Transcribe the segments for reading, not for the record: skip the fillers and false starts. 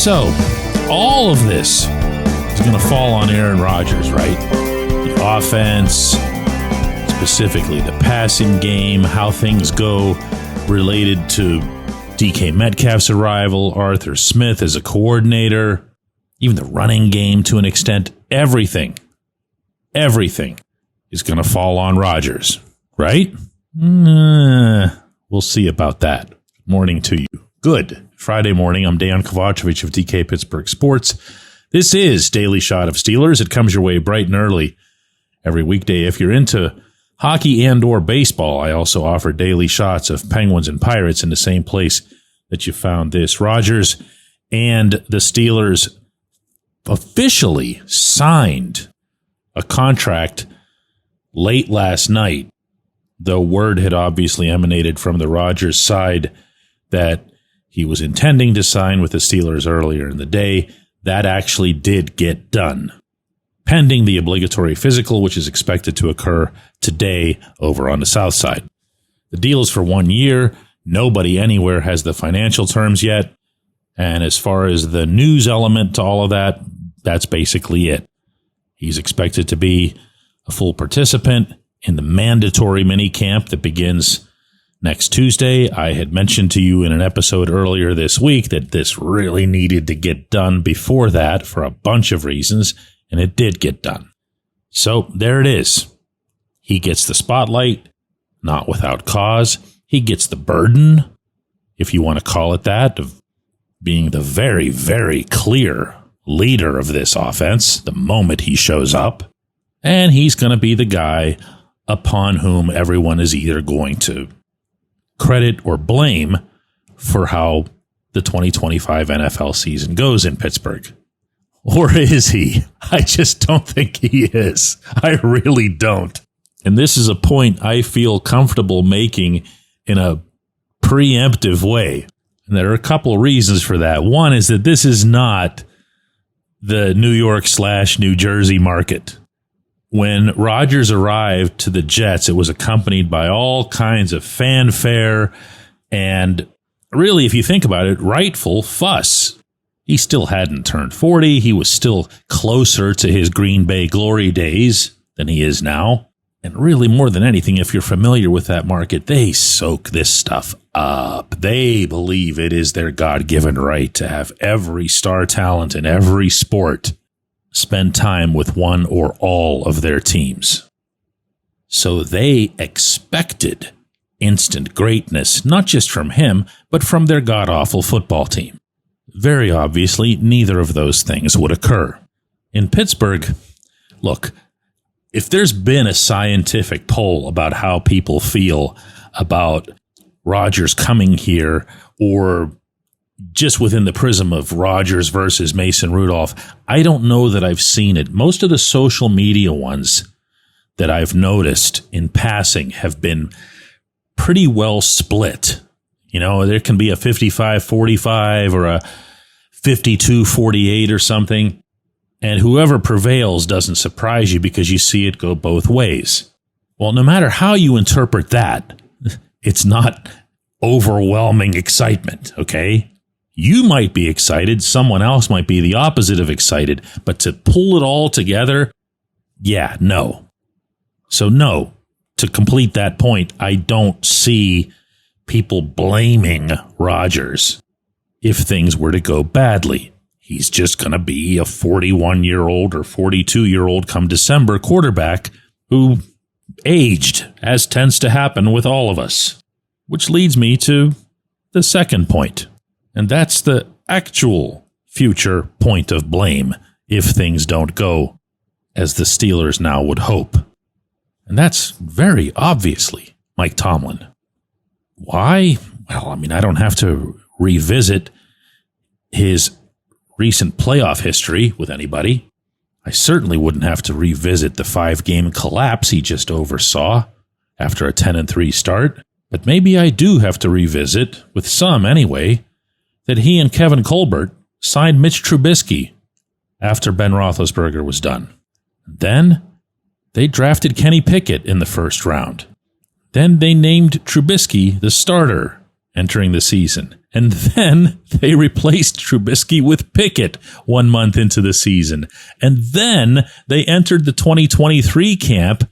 So, all of this is going to fall on Aaron Rodgers, right? The offense, specifically the passing game, how things go related to DK Metcalf's arrival, Arthur Smith as a coordinator, even the running game to an extent. Everything is going to fall on Rodgers, right? We'll see about that. Morning to you. Good Friday morning. I'm Dejan Kovacevic of DK Pittsburgh Sports. This is Daily Shot of Steelers. It comes your way bright and early every weekday. If you're into hockey and or baseball, I also offer daily shots of Penguins and Pirates in the same place that you found this. Rodgers and the Steelers officially signed a contract late last night, though word had obviously emanated from the Rodgers side that he was intending to sign with the Steelers earlier in the day. That actually did get done, pending the obligatory physical, which is expected to occur today over on the south side. The deal is for 1 year. Nobody anywhere has the financial terms yet. And as far as the news element to all of that, that's basically it. He's expected to be a full participant in the mandatory mini camp that begins next Tuesday. I had mentioned to you in an episode earlier this week that this really needed to get done before that for a bunch of reasons, and it did get done. So there it is. He gets the spotlight, not without cause. He gets the burden, if you want to call it that, of being the very, very clear leader of this offense the moment he shows up. And he's going to be the guy upon whom everyone is either going to credit or blame for how the 2025 NFL season goes in Pittsburgh. Or is he? I just don't think he is. I really don't. And this is a point I feel comfortable making in a preemptive way. And there are a couple of reasons for that. One is that this is not the New York/New Jersey market. When Rodgers arrived to the Jets, it was accompanied by all kinds of fanfare and really, if you think about it, rightful fuss. He still hadn't turned 40. He was still closer to his Green Bay glory days than he is now. And really, more than anything, if you're familiar with that market, they soak this stuff up. They believe it is their God-given right to have every star talent in every sport spend time with one or all of their teams. So they expected instant greatness, not just from him, but from their god-awful football team. Very obviously, neither of those things would occur. In Pittsburgh, look, if there's been a scientific poll about how people feel about Rodgers coming here, or just within the prism of Rodgers versus Mason Rudolph, I don't know that I've seen it. Most of the social media ones that I've noticed in passing have been pretty well split. You know, there can be a 55-45 or a 52-48 or something. And whoever prevails doesn't surprise you because you see it go both ways. Well, no matter how you interpret that, it's not overwhelming excitement, okay? You might be excited. Someone else might be the opposite of excited. But to pull it all together, yeah, no. So no, to complete that point, I don't see people blaming Rodgers if things were to go badly. He's just going to be a 41-year-old or 42-year-old come December quarterback who aged, as tends to happen with all of us. Which leads me to the second point. And that's the actual future point of blame if things don't go as the Steelers now would hope. And that's very obviously Mike Tomlin. Why? Well, I mean, I don't have to revisit his recent playoff history with anybody. I certainly wouldn't have to revisit the 5-game collapse he just oversaw after a 10-3 start. But maybe I do have to revisit, with some anyway, that he and Kevin Colbert signed Mitch Trubisky after Ben Roethlisberger was done. Then they drafted Kenny Pickett in the first round. Then they named Trubisky the starter entering the season. And then they replaced Trubisky with Pickett 1 month into the season. And then they entered the 2023 camp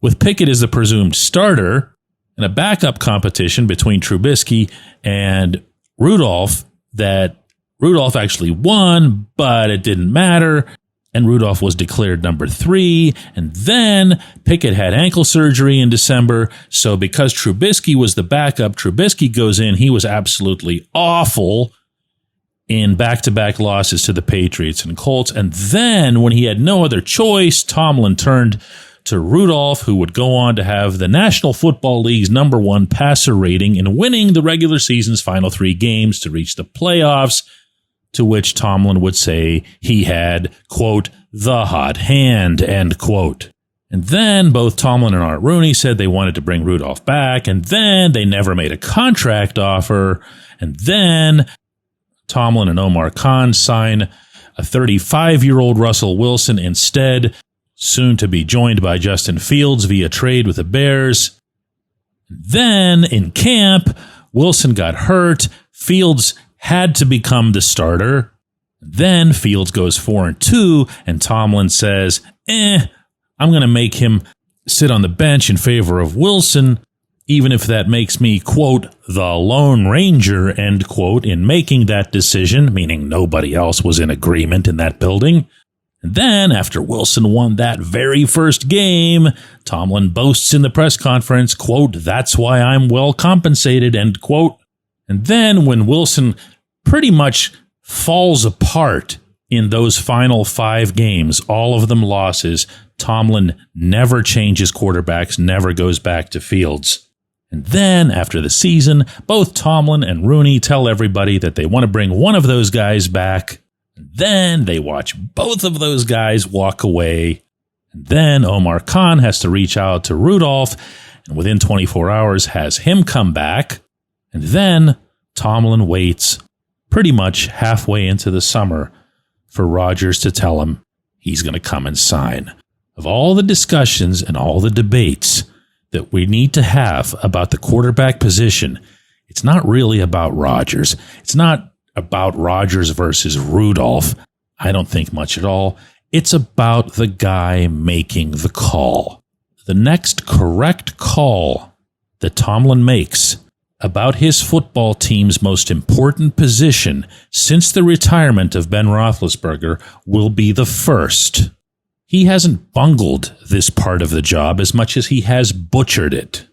with Pickett as the presumed starter in a backup competition between Trubisky and Rudolph that Rudolph actually won, but it didn't matter. And Rudolph was declared number 3. And then Pickett had ankle surgery in December. So because Trubisky was the backup, Trubisky goes in. He was absolutely awful in back-to-back losses to the Patriots and Colts. And then when he had no other choice, Tomlin turned to Rudolph, who would go on to have the National Football League's number 1 passer rating and winning the regular season's final 3 games to reach the playoffs, to which Tomlin would say he had, quote, the hot hand, end quote. And then both Tomlin and Art Rooney said they wanted to bring Rudolph back, and then they never made a contract offer, and then Tomlin and Omar Khan sign a 35-year-old Russell Wilson instead, soon to be joined by Justin Fields via trade with the Bears. Then in camp, Wilson got hurt. Fields had to become the starter. Then Fields goes 4-2, and Tomlin says, I'm going to make him sit on the bench in favor of Wilson, even if that makes me, quote, the Lone Ranger, end quote, in making that decision, meaning nobody else was in agreement in that building. And then, after Wilson won that very first game, Tomlin boasts in the press conference, quote, that's why I'm well compensated, end quote. And then when Wilson pretty much falls apart in those final 5 games, all of them losses, Tomlin never changes quarterbacks, never goes back to Fields. And then, after the season, both Tomlin and Rooney tell everybody that they want to bring one of those guys back. Then they watch both of those guys walk away. And then Omar Khan has to reach out to Rudolph, and within 24 hours has him come back. And then Tomlin waits pretty much halfway into the summer for Rodgers to tell him he's going to come and sign. Of all the discussions and all the debates that we need to have about the quarterback position, it's not really about Rodgers. It's not about Rodgers versus Rudolph. I don't think much at all. It's about the guy making the call. The next correct call that Tomlin makes about his football team's most important position since the retirement of Ben Roethlisberger will be the first. He hasn't bungled this part of the job as much as he has butchered it.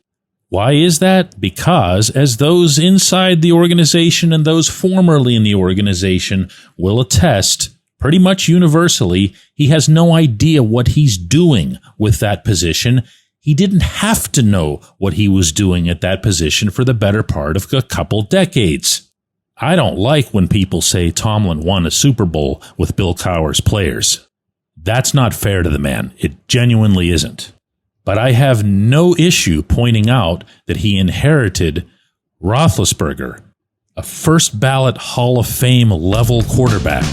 Why is that? Because, as those inside the organization and those formerly in the organization will attest, pretty much universally, he has no idea what he's doing with that position. He didn't have to know what he was doing at that position for the better part of a couple decades. I don't like when people say Tomlin won a Super Bowl with Bill Cowher's players. That's not fair to the man. It genuinely isn't. But I have no issue pointing out that he inherited Roethlisberger, a first ballot Hall of Fame level quarterback,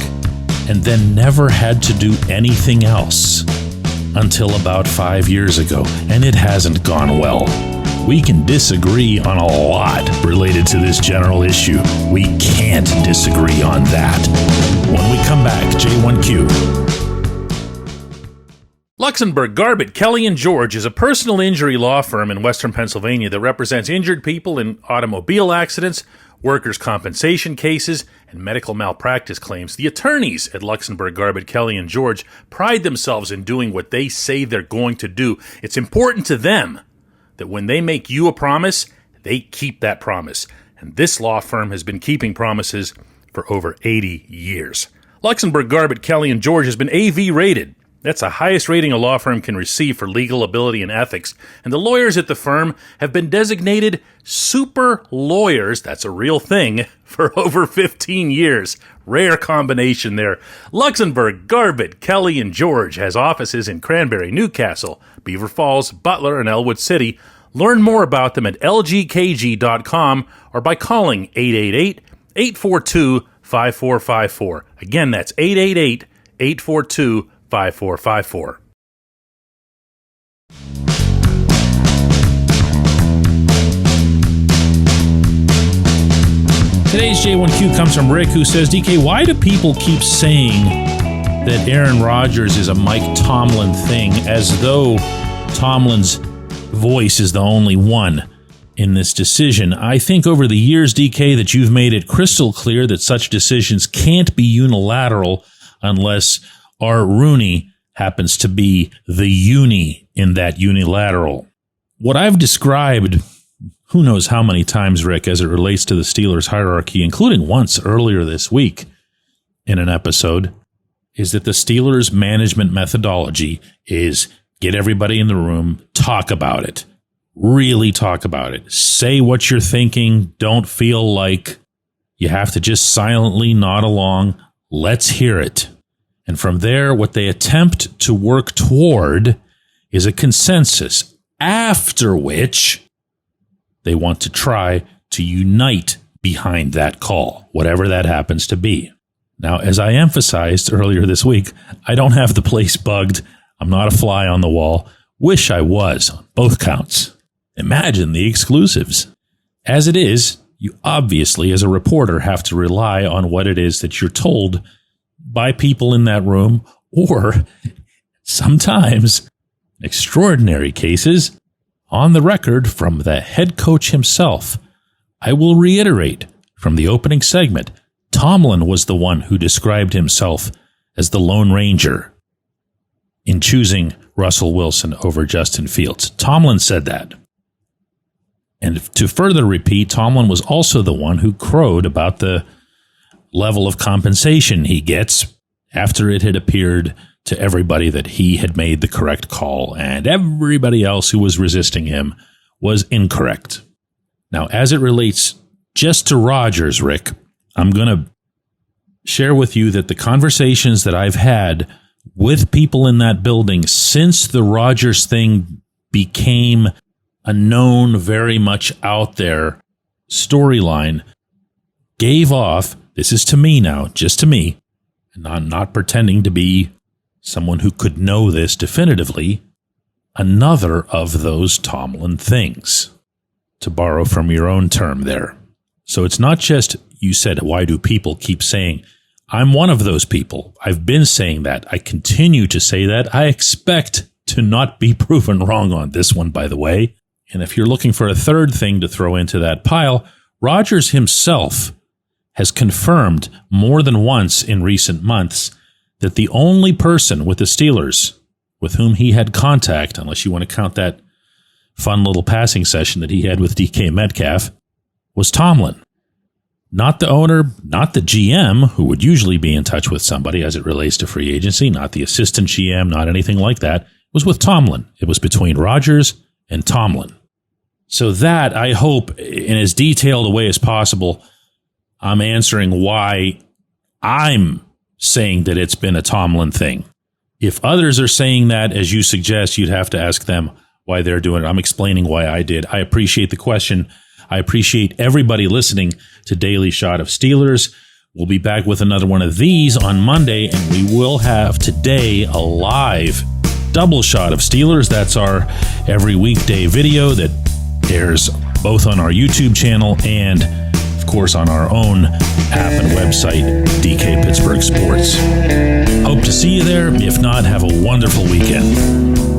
and then never had to do anything else until about 5 years ago, and it hasn't gone well. We can disagree on a lot related to this general issue. We can't disagree on that. When we come back, J1Q. Luxembourg, Garbett, Kelly & George is a personal injury law firm in Western Pennsylvania that represents injured people in automobile accidents, workers' compensation cases, and medical malpractice claims. The attorneys at Luxembourg, Garbett, Kelly & George pride themselves in doing what they say they're going to do. It's important to them that when they make you a promise, they keep that promise. And this law firm has been keeping promises for over 80 years. Luxembourg, Garbett, Kelly & George has been AV rated. That's the highest rating a law firm can receive for legal ability and ethics. And the lawyers at the firm have been designated super lawyers, that's a real thing, for over 15 years. Rare combination there. Luxembourg, Garbett, Kelly & George has offices in Cranberry, Newcastle, Beaver Falls, Butler, and Elwood City. Learn more about them at lgkg.com or by calling 888-842-5454. Again, that's 888-842-5454. Today's J1Q comes from Rick, who says, DK, why do people keep saying that Aaron Rodgers is a Mike Tomlin thing, as though Tomlin's voice is the only one in this decision? I think over the years, DK, that you've made it crystal clear that such decisions can't be unilateral unless Art Rooney happens to be the uni in that unilateral. What I've described, who knows how many times, Rick, as it relates to the Steelers hierarchy, including once earlier this week in an episode, is that the Steelers management methodology is get everybody in the room, talk about it, really talk about it, say what you're thinking, don't feel like you have to just silently nod along, let's hear it. And from there, what they attempt to work toward is a consensus, after which they want to try to unite behind that call, whatever that happens to be. Now, as I emphasized earlier this week, I don't have the place bugged. I'm not a fly on the wall. Wish I was on both counts. Imagine the exclusives. As it is, you obviously, as a reporter, have to rely on what it is that you're told by people in that room, or sometimes, extraordinary cases, on the record from the head coach himself. I will reiterate from the opening segment, Tomlin was the one who described himself as the Lone Ranger in choosing Russell Wilson over Justin Fields. Tomlin said that. And to further repeat, Tomlin was also the one who crowed about the level of compensation he gets after it had appeared to everybody that he had made the correct call and everybody else who was resisting him was incorrect. Now, as it relates just to Rodgers, Rick, I'm going to share with you that the conversations that I've had with people in that building since the Rodgers thing became a known, very much out there storyline gave off, this is to me now, just to me, and I'm not pretending to be someone who could know this definitively, another of those Tomlin things, to borrow from your own term there. So it's not just, you said, why do people keep saying, I'm one of those people. I've been saying that. I continue to say that. I expect to not be proven wrong on this one, by the way. And if you're looking for a third thing to throw into that pile, Rodgers himself has confirmed more than once in recent months that the only person with the Steelers with whom he had contact, unless you want to count that fun little passing session that he had with DK Metcalf, was Tomlin. Not the owner, not the GM, who would usually be in touch with somebody as it relates to free agency, not the assistant GM, not anything like that. It was with Tomlin. It was between Rodgers and Tomlin. So that, I hope, in as detailed a way as possible, I'm answering why I'm saying that it's been a Tomlin thing. If others are saying that, as you suggest, you'd have to ask them why they're doing it. I'm explaining why I did. I appreciate the question. I appreciate everybody listening to Daily Shot of Steelers. We'll be back with another one of these on Monday, and we will have today a live double shot of Steelers. That's our every weekday video that airs both on our YouTube channel and, of course, on our own app and website, DK Pittsburgh Sports. Hope to see you there. If not, have a wonderful weekend.